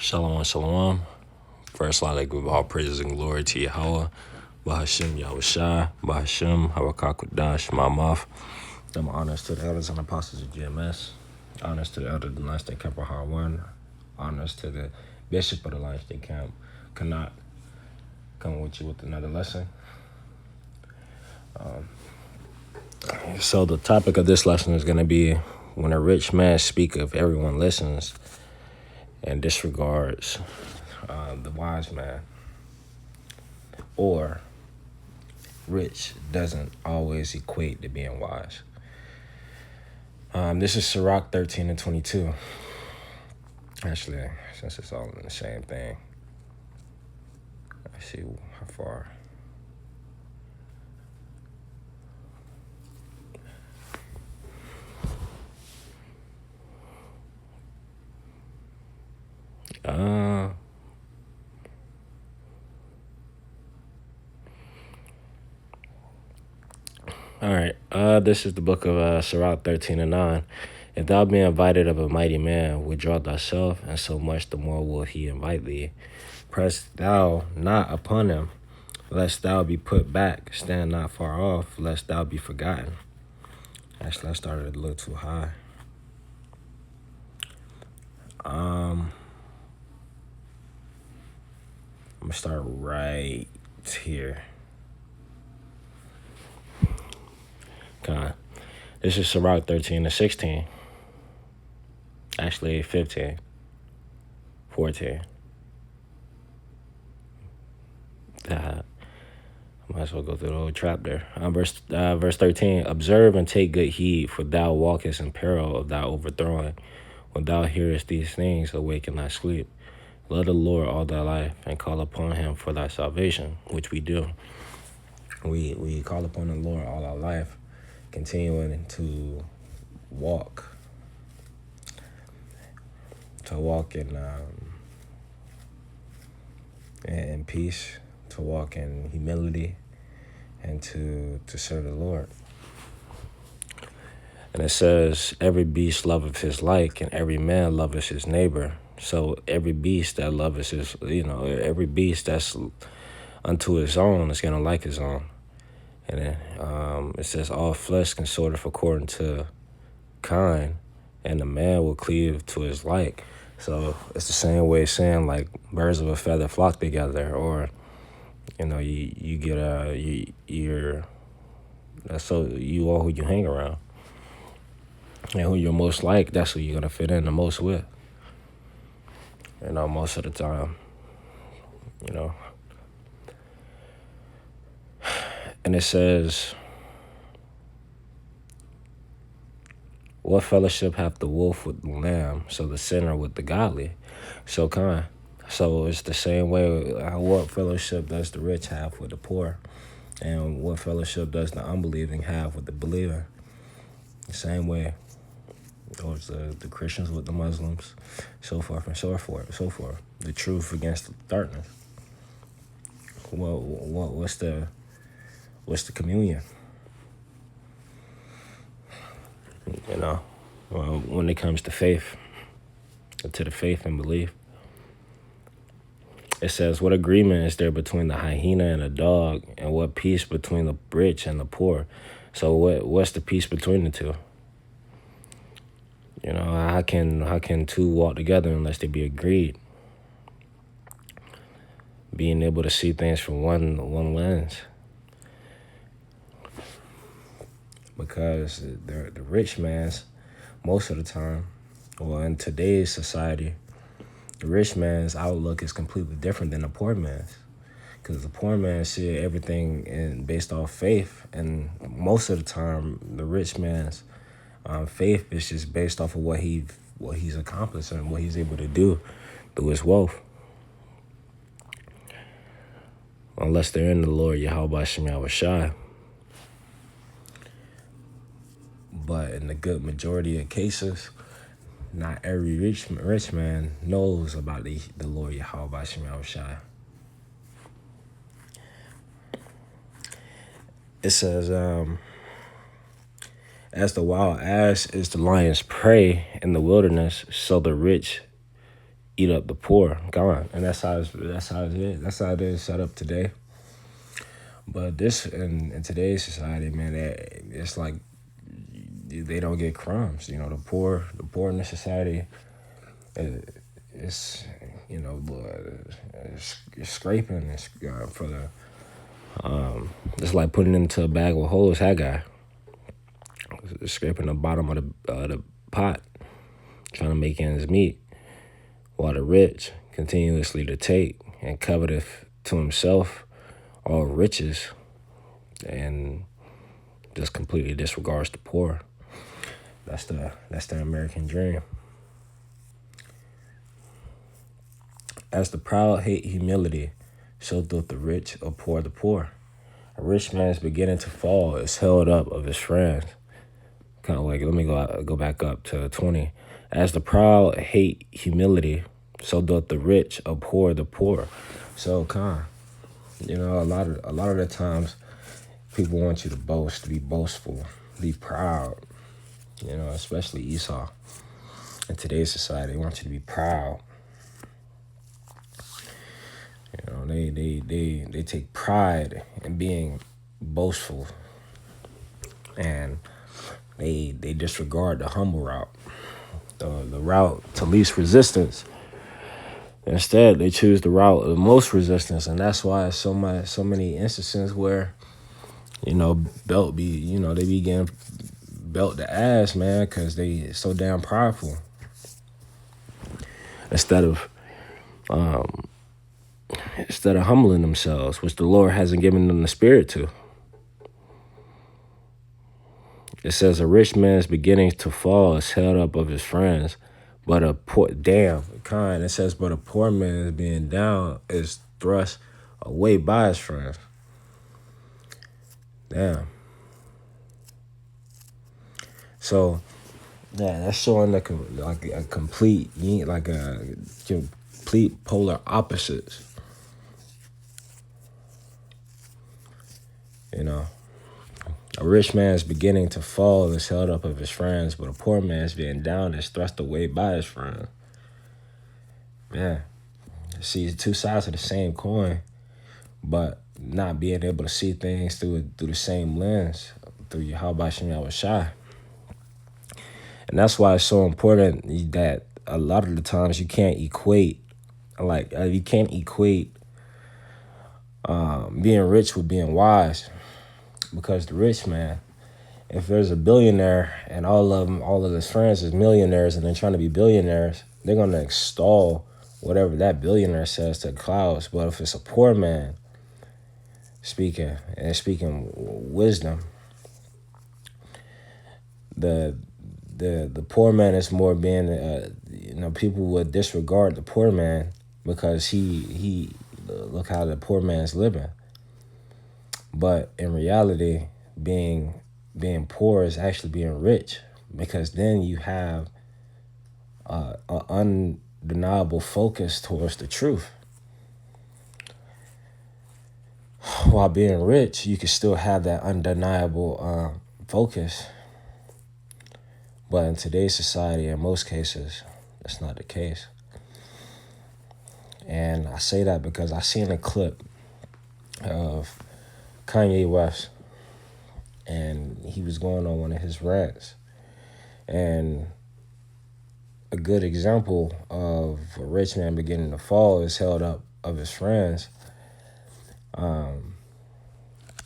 Shalom, shalom. First, I'd like to give all praises and glory to Yahweh, Bahashim Yahushai, Bahashim Hawakakudash Mamath. Them honors to the elders and apostles of GMS. Honors to the elder of the Lions State Camp Har 1. Honors to the bishop of the Lions State Camp, Kanat. Coming with you with another lesson. So the topic of this lesson is going to be when a rich man speaketh, everyone listens and disregards the wise man. Or rich doesn't always equate to being wise. This is Sirach 13 and 22. Actually, since it's all in the same thing, let's see how far. All right. This is the book of Sirach 13 and 9. If thou be invited of a mighty man, withdraw thyself, and so much the more will he invite thee. Press thou not upon him, lest thou be put back. Stand not far off, lest thou be forgotten. Actually, I started a little too high. I'm going to start right here. God. This is Sirach 13 and 16. Actually, 15. 14. I might as well go through the whole trap there. Verse 13. Observe and take good heed, for thou walkest in peril of thy overthrowing. When thou hearest these things, awake in thy sleep. Love the Lord all thy life, and call upon him for thy salvation, which we do. We call upon the Lord all our life, continuing to walk in peace, to walk in humility, and to serve the Lord. And it says, every beast loveth his like, and every man loveth his neighbor. So every beast that loveth his, every beast that's unto his own is going to like his own. And then it says, all flesh consorteth according to kind, and the man will cleave to his like. So it's the same way saying, like, birds of a feather flock together, or, you get that's so you are who you hang around. And who you're most like, that's who you're going to fit in the most with. Most of the time, And it says, what fellowship hath the wolf with the lamb, so the sinner with the godly? So it's the same way. What fellowship does the rich have with the poor? And what fellowship does the unbelieving have with the believer? The same way. Or the Christians with the Muslims, so forth and so forth. The truth against the darkness. What's the communion? When it comes to faith, to the faith and belief. It says, what agreement is there between the hyena and the dog, and what peace between the rich and the poor? So what's the peace between the two? How can two walk together unless they be agreed? Being able to see things from one lens. Because the rich man's, most of the time, in today's society, the rich man's outlook is completely different than the poor man's. Because the poor man see everything based off faith, and most of the time, the rich man's faith is just based off of what he's accomplished and what he's able to do through his wealth. Unless they're in the Lord Yahweh Shem Yahushai. But in the good majority of cases, not every rich man knows about the Lord Yahweh Shem Yahushai. It says, as the wild ass is the lion's prey in the wilderness, so the rich eat up the poor, gone. And that's how it is set up today. But this in today's society, man, it's like they don't get crumbs. You know, the poor in the society, it's it's scraping for the. It's like putting into a bag with holes. That guy scraping the bottom of the pot, trying to make ends meet, while the rich continuously to take and coveteth to himself all riches, and just completely disregards the poor. That's the American dream. As the proud hate humility, so doth the rich abhor the poor. A rich man is beginning to fall is held up of his friends. Kind of like, let me go back up to 20. As the proud hate humility, so doth the rich abhor the poor. So, a lot of the times, people want you to boast, to be boastful, be proud. Especially Esau. In today's society, they want you to be proud. They take pride in being boastful, and they disregard the humble route, the route to least resistance. Instead, they choose the route of most resistance, and that's why so many instances where they be getting belt the ass, man, because they so damn prideful. Instead of humbling themselves, which the Lord hasn't given them the spirit to. It says a rich man is beginning to fall is held up of his friends, but a poor It says, but a poor man is being down is thrust away by his friends. Damn. So, that's showing a complete polar opposites. A rich man is beginning to fall and is held up of his friends, but a poor man is being down and is thrust away by his friends. Man, see, two sides of the same coin, but not being able to see things through the same lens, through Yahweh Shem Yahushai. And that's why it's so important that a lot of the times you can't equate being rich with being wise. Because the rich man, if there's a billionaire and all of his friends is millionaires and they're trying to be billionaires, they're going to extol whatever that billionaire says to the clouds. But if it's a poor man speaking wisdom, the poor man is more being, people would disregard the poor man because he look how the poor man's living. But in reality, being poor is actually being rich, because then you have an undeniable focus towards the truth. While being rich, you can still have that undeniable focus. But in today's society, in most cases, that's not the case. And I say that because I seen a clip of Kanye West, and he was going on one of his rants. And a good example of a rich man beginning to fall is held up of his friends.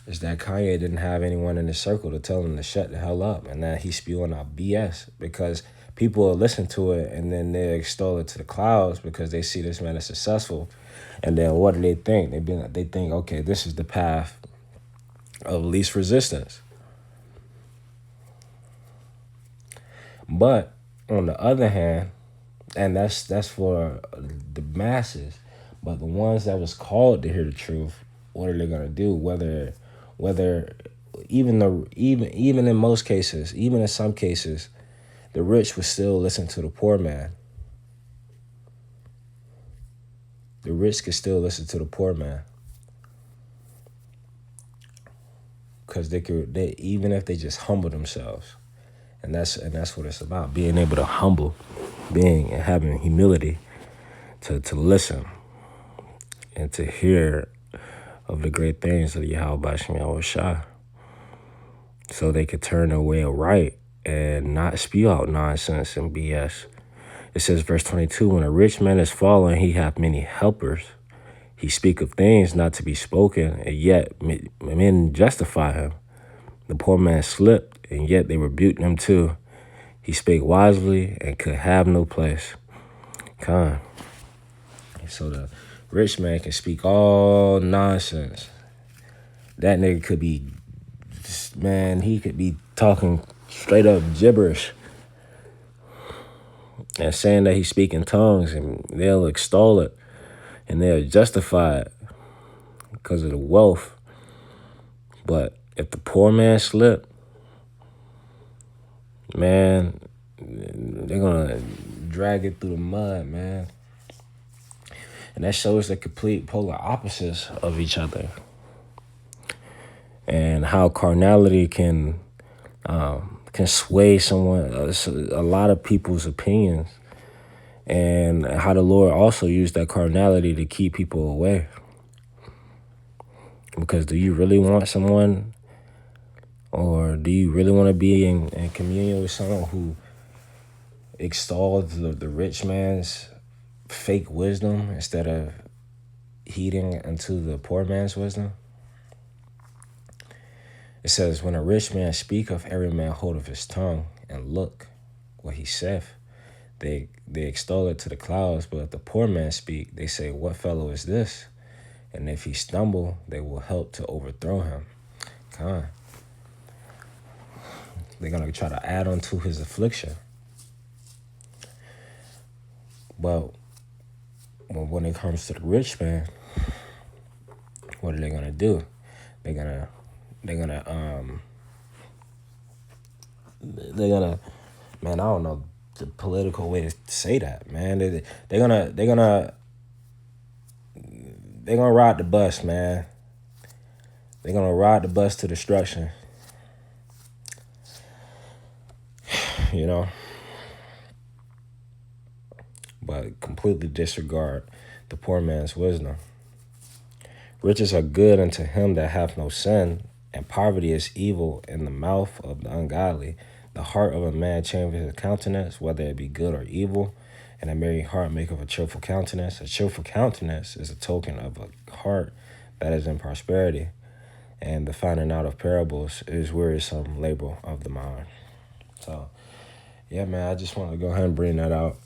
Is that Kanye didn't have anyone in his circle to tell him to shut the hell up, and that he's spewing out BS, because people will listen to it and then they extol it to the clouds because they see this man as successful. And then what do they think? They think, okay, this is the path of least resistance. But on the other hand, and that's for the masses, but the ones that was called to hear the truth, what are they gonna do? Whether even in most cases, even in some cases, the rich would still listen to the poor man. The rich could still listen to the poor man. Because they even if they just humble themselves. And that's what it's about, being able to humble, being and having humility. to listen and to hear of the great things of Yahweh Shem Yahweh Shai, so they could turn their way right and not spew out nonsense and BS. It says, verse 22, when a rich man is fallen, he hath many helpers. He speak of things not to be spoken, and yet men justify him. The poor man slipped, and yet they rebuked him too. He spake wisely and could have no place. Con. So the rich man can speak all nonsense. That nigga could be, man, he could be talking straight up gibberish and saying that he's speaking tongues, and they'll extol it and they'll justify it because of the wealth. But if the poor man slip, man, they're gonna drag it through the mud, man. And that shows the complete polar opposites of each other, and how carnality can sway someone, a lot of people's opinions, and how the Lord also used that carnality to keep people away. Because do you really want someone, or do you really want to be in communion with someone who extols the rich man's fake wisdom instead of heeding unto the poor man's wisdom? It says, when a rich man speaketh, every man hold of his tongue, and look what he saith. They extol it to the clouds, but if the poor man speak, they say, what fellow is this? And if he stumble, they will help to overthrow him. They're going to try to add on to his affliction. But when it comes to the rich man, what are they going to do? They're gonna, man, I don't know the political way to say that, man. They're gonna ride the bus, man. They're gonna ride the bus to destruction. You know, but completely disregard the poor man's wisdom. Riches are good unto him that hath no sin, and poverty is evil in the mouth of the ungodly. The heart of a man changes his countenance, whether it be good or evil, and a merry heart maketh a cheerful countenance. A cheerful countenance is a token of a heart that is in prosperity, and the finding out of parables is wearisome labor of the mind. So, yeah, man, I just want to go ahead and bring that out.